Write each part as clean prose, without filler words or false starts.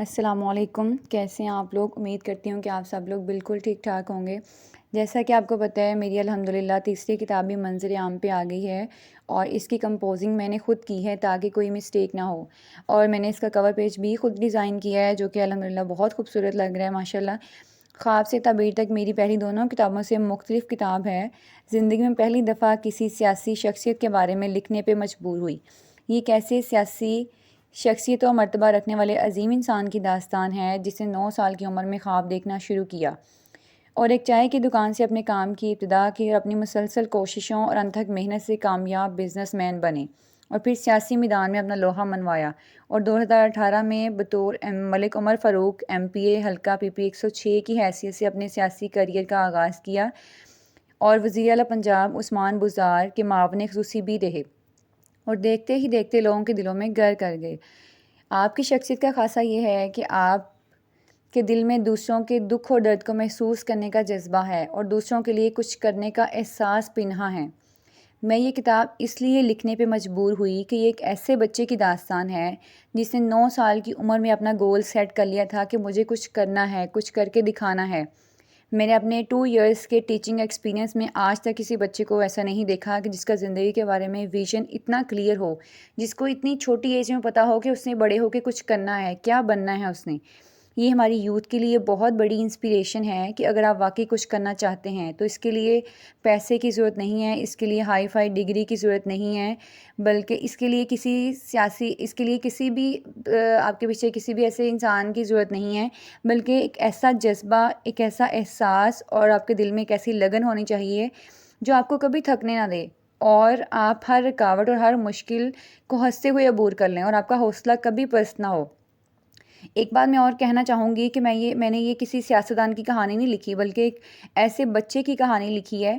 السلام علیکم، کیسے ہیں آپ لوگ؟ امید کرتی ہوں کہ آپ سب لوگ بالکل ٹھیک ٹھاک ہوں گے۔ جیسا کہ آپ کو پتہ ہے، میری الحمدللہ تیسری کتاب بھی منظر عام پہ آ گئی ہے، اور اس کی کمپوزنگ میں نے خود کی ہے تاکہ کوئی مسٹیک نہ ہو، اور میں نے اس کا کور پیج بھی خود ڈیزائن کیا ہے، جو کہ الحمدللہ بہت خوبصورت لگ رہا ہے ماشاءاللہ۔ خواب سے تعبیر تک میری پہلی دونوں کتابوں سے مختلف کتاب ہے۔ زندگی میں پہلی دفعہ کسی سیاسی شخصیت کے بارے میں لکھنے پہ مجبور ہوئی۔ یہ ایک ایسے سیاسی شخصیت و مرتبہ رکھنے والے عظیم انسان کی داستان ہے جس نے 9 سال کی عمر میں خواب دیکھنا شروع کیا اور ایک چائے کی دکان سے اپنے کام کی ابتدا کی، اور اپنی مسلسل کوششوں اور انتھک محنت سے کامیاب بزنس مین بنے، اور پھر سیاسی میدان میں اپنا لوہا منوایا، اور 2018 میں بطور ملک عمر فاروق MP حلقہ PP 106 کی حیثیت سے اپنے سیاسی کیریئر کا آغاز کیا، اور وزیر اعلیٰ پنجاب عثمان بزدار کے معاون خصوصی بھی رہے، اور دیکھتے ہی دیکھتے لوگوں کے دلوں میں گھر کر گئے۔ آپ کی شخصیت کا خاصہ یہ ہے کہ آپ کے دل میں دوسروں کے دکھ اور درد کو محسوس کرنے کا جذبہ ہے، اور دوسروں کے لیے کچھ کرنے کا احساس پنہاں ہے۔ میں یہ کتاب اس لیے لکھنے پہ مجبور ہوئی کہ یہ ایک ایسے بچے کی داستان ہے جس نے 9 سال کی عمر میں اپنا گول سیٹ کر لیا تھا کہ مجھے کچھ کرنا ہے، کچھ کر کے دکھانا ہے۔ میں نے اپنے 2 ایئرس کے ٹیچنگ ایکسپیرینس میں آج تک کسی بچے کو ایسا نہیں دیکھا کہ جس کا زندگی کے بارے میں ویژن اتنا کلیئر ہو، جس کو اتنی چھوٹی ایج میں پتہ ہو کہ اس نے بڑے ہو کے کچھ کرنا ہے، کیا بننا ہے اس نے۔ یہ ہماری یوتھ کے لیے بہت بڑی انسپیریشن ہے کہ اگر آپ واقعی کچھ کرنا چاہتے ہیں تو اس کے لیے پیسے کی ضرورت نہیں ہے، اس کے لیے ہائی فائی ڈگری کی ضرورت نہیں ہے، بلکہ اس کے لیے اس کے لیے کسی بھی آپ کے پیچھے کسی بھی ایسے انسان کی ضرورت نہیں ہے، بلکہ ایک ایسا جذبہ، ایک ایسا احساس، اور آپ کے دل میں ایک ایسی لگن ہونی چاہیے جو آپ کو کبھی تھکنے نہ دے، اور آپ ہر رکاوٹ اور ہر مشکل کو ہنستے ہوئے عبور کر لیں، اور آپ کا حوصلہ کبھی پست نہ ہو۔ ایک بات میں اور کہنا چاہوں گی کہ میں نے یہ کسی سیاستدان کی کہانی نہیں لکھی، بلکہ ایک ایسے بچے کی کہانی لکھی ہے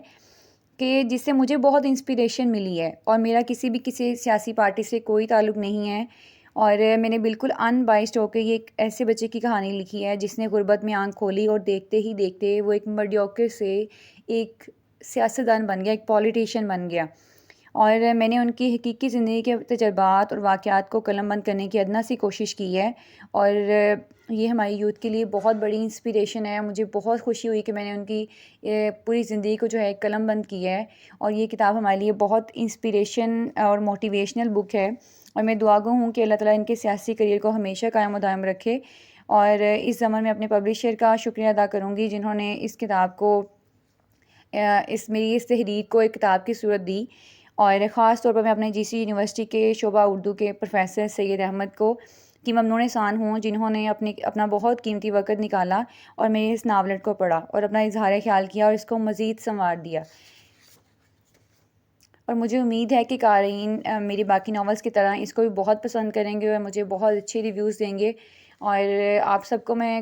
کہ جس سے مجھے بہت انسپیریشن ملی ہے، اور میرا کسی سیاسی پارٹی سے کوئی تعلق نہیں ہے، اور میں نے بالکل ان بائسڈ ہو کے یہ ایک ایسے بچے کی کہانی لکھی ہے جس نے غربت میں آنکھ کھولی، اور دیکھتے ہی دیکھتے وہ ایک میڈیوکر سے ایک سیاستدان بن گیا، ایک پولیٹیشین بن گیا، اور میں نے ان کی حقیقی زندگی کے تجربات اور واقعات کو قلم بند کرنے کی ادنا سی کوشش کی ہے، اور یہ ہماری یوتھ کے لیے بہت بڑی انسپیریشن ہے۔ مجھے بہت خوشی ہوئی کہ میں نے ان کی پوری زندگی کو جو ہے قلم بند کیا ہے، اور یہ کتاب ہمارے لیے بہت انسپیریشن اور موٹیویشنل بک ہے، اور میں دعا گو ہوں کہ اللہ تعالیٰ ان کے سیاسی کریئر کو ہمیشہ قائم و دائم رکھے، اور اس زمن میں اپنے پبلشر کا شکریہ ادا کروں گی جنہوں نے اس کتاب کو میری اس تحریر کو ایک کتاب کی صورت دی، اور خاص طور پر میں اپنے GC یونیورسٹی کے شعبہ اردو کے پروفیسر سید احمد کو کی ممنون احسان ہوں، جنہوں نے اپنا بہت قیمتی وقت نکالا اور میرے اس ناولٹ کو پڑھا اور اپنا اظہار خیال کیا اور اس کو مزید سنوار دیا، اور مجھے امید ہے کہ قارئین میری باقی ناولز کی طرح اس کو بھی بہت پسند کریں گے اور مجھے بہت اچھے ریویوز دیں گے، اور آپ سب کو میں